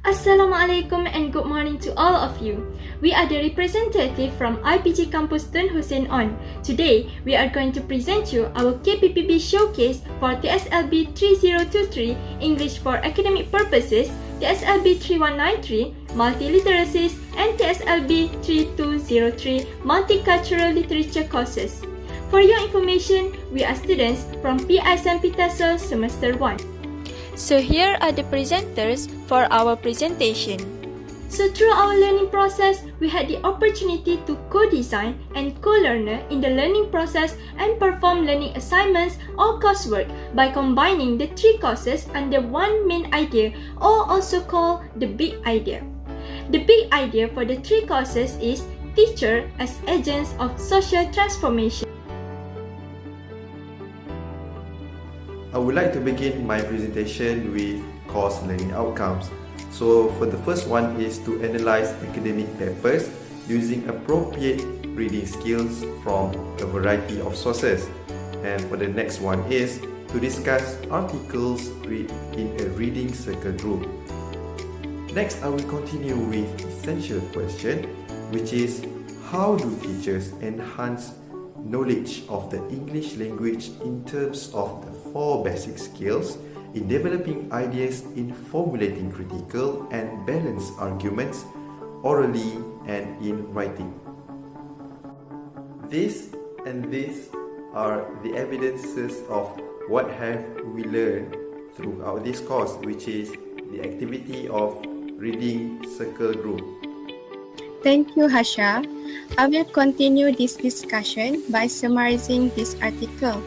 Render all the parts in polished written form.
Assalamualaikum and good morning to all of you. We are the representative from IPG Campus Tun Hussein On. Today, we are going to present you our KPPB showcase for TSLB 3023 English for Academic Purposes, TSLB 3193 Multiliteracies, and TSLB 3203 Multicultural Literature courses. For your information, we are students from PI St. Petersburg Semester 1. So here are the presenters for our presentation. So through our learning process, we had the opportunity to co-design and co-learn in the learning process and perform learning assignments or coursework by combining the three courses under one main idea, or also called the big idea. The big idea for the three courses is teacher as agents of social transformation. I would like to begin my presentation with course learning outcomes. So for the first one is to analyze academic papers using appropriate reading skills from a variety of sources. And for the next one is to discuss articles read in a reading circle group. Next, I will continue with essential question, which is how do teachers enhance knowledge of the English language in terms of the 4 basic skills in developing ideas, in formulating critical and balanced arguments orally and in writing. This are the evidences of what have we learned throughout this course, which is the activity of reading circle group. Thank you, Hasha. I will continue this discussion by summarizing this article.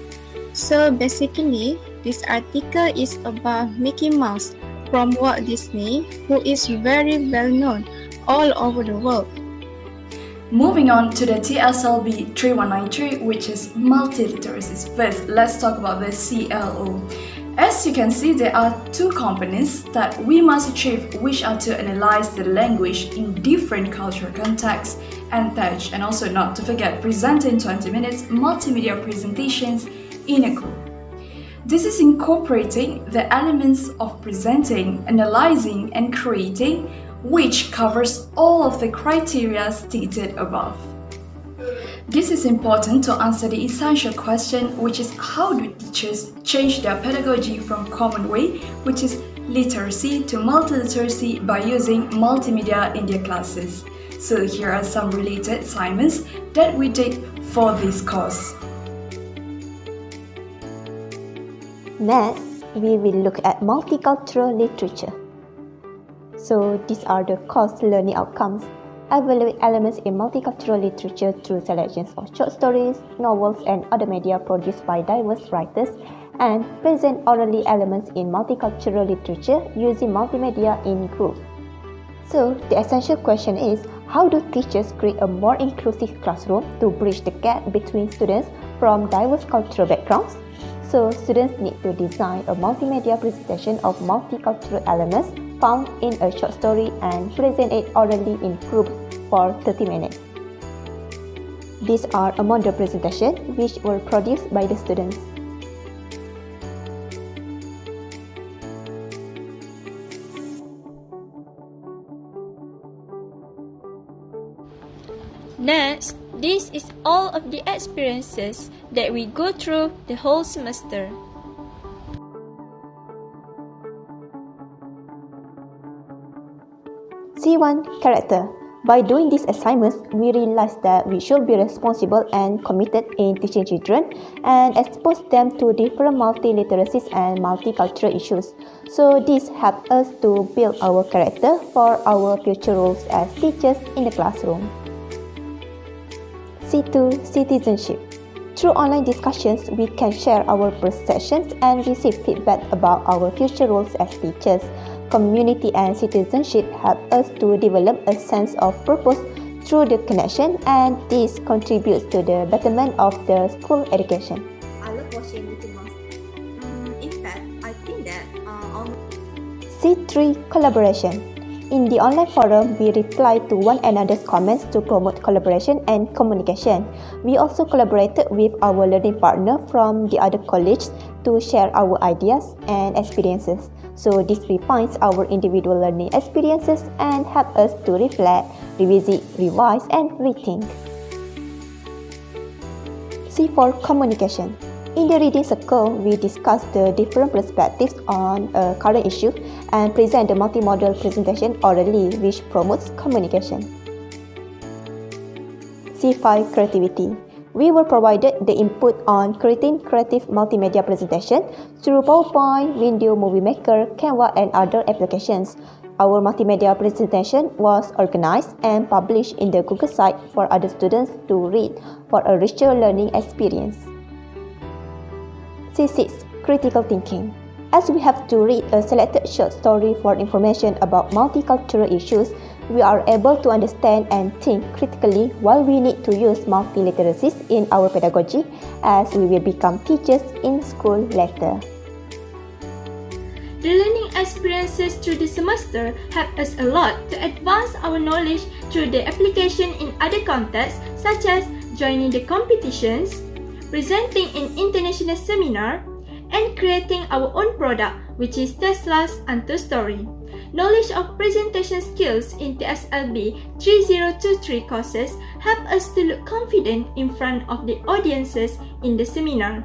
So basically, this article is about Mickey Mouse from Walt Disney, who is very well known all over the world. Moving on to the TSLB 3193, which is Multiliteracies. First, let's talk about the CLO. As you can see, there are 2 components that we must achieve, which are to analyze the language in different cultural contexts and touch, and also not to forget presenting 20 minutes multimedia presentations in a group. This is incorporating the elements of presenting, analyzing, and creating, which covers all of the criteria stated above. This is important to answer the essential question, which is how do teachers change their pedagogy from common way, which is literacy, to multiliteracy by using multimedia in their classes. So here are some related assignments that we did for this course. Next, we will look at multicultural literature. So these are the course learning outcomes. Evaluate elements in multicultural literature through selections of short stories, novels, and other media produced by diverse writers, and present orally elements in multicultural literature using multimedia in groups. So the essential question is, how do teachers create a more inclusive classroom to bridge the gap between students from diverse cultural backgrounds? So students need to design a multimedia presentation of multicultural elements found in a short story and present it orally in groups for 30 minutes. These are among the presentations which were produced by the students. Next, this is all of the experiences that we go through the whole semester. C1. Character. By doing these assignments, we realized that we should be responsible and committed in teaching children and expose them to different multiliteracies and multicultural issues. So this helped us to build our character for our future roles as teachers in the classroom. C2. Citizenship. Through online discussions, we can share our perceptions and receive feedback about our future roles as teachers. Community and citizenship help us to develop a sense of purpose through the connection, and this contributes to the betterment of the school education. I love watching Mickey Mouse. In fact, I think that C3. Collaboration. In the online forum, we reply to one another's comments to promote collaboration and communication. We also collaborated with our learning partner from the other colleges to share our ideas and experiences. So this refines our individual learning experiences and help us to reflect, revisit, revise, and rethink. C for communication. In the reading circle, we discuss the different perspectives on a current issue and present the multimodal presentation orally, which promotes communication. C5 Creativity. We were provided the input on creating creative multimedia presentation through PowerPoint, Video Movie Maker, Canva, and other applications. Our multimedia presentation was organized and published in the Google site for other students to read for a richer learning experience. C6 Critical Thinking. As we have to read a selected short story for information about multicultural issues, we are able to understand and think critically while we need to use multiliteracies in our pedagogy as we will become teachers in school later. The learning experiences through the semester help us a lot to advance our knowledge through the application in other contexts such as joining the competitions, presenting in international seminar, and creating our own product, which is Tesla's Untold Story. Knowledge of presentation skills in TSLB 3023 courses help us to look confident in front of the audiences in the seminar.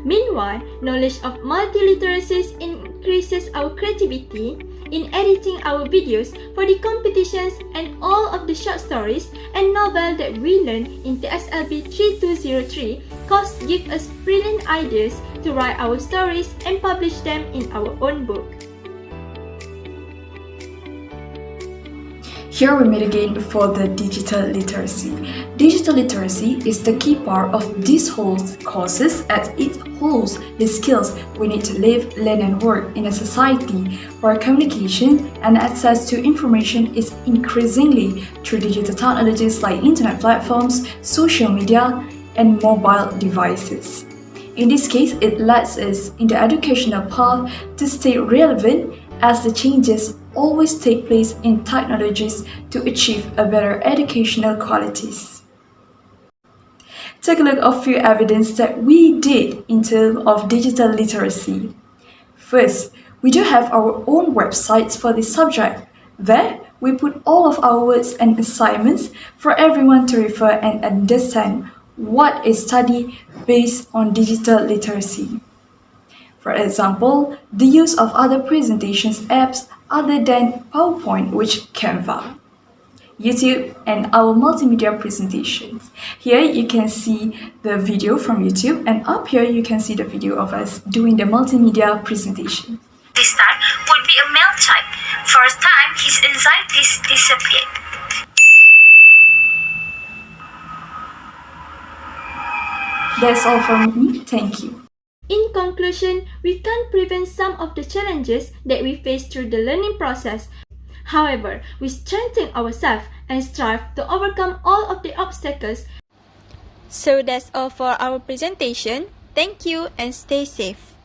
Meanwhile, knowledge of multiliteracies increases our creativity in editing our videos for the competitions and all of the short stories and novels that we learn in TSLB 3203 course give us brilliant ideas to write our stories and publish them in our own book. Here we meet again for the digital literacy. Digital literacy is the key part of these whole courses as it holds the skills we need to live, learn and work in a society where communication and access to information is increasingly through digital technologies like internet platforms, social media and mobile devices. In this case, it lets us in the educational path to stay relevant as the changes always take place in technologies to achieve a better educational qualities. Take a look at a few evidence that we did in terms of digital literacy. First, we do have our own websites for this subject. There, we put all of our words and assignments for everyone to refer and understand what is studied based on digital literacy. For example, the use of other presentations apps other than PowerPoint, which Canva, YouTube, and our multimedia presentations. Here you can see the video from YouTube, and up here you can see the video of us doing the multimedia presentation. This time would be a male type. For a time, his anxieties disappeared. That's all from me. Thank you. In conclusion, we can't prevent some of the challenges that we face through the learning process. However, we strengthen ourselves and strive to overcome all of the obstacles. So that's all for our presentation. Thank you and stay safe.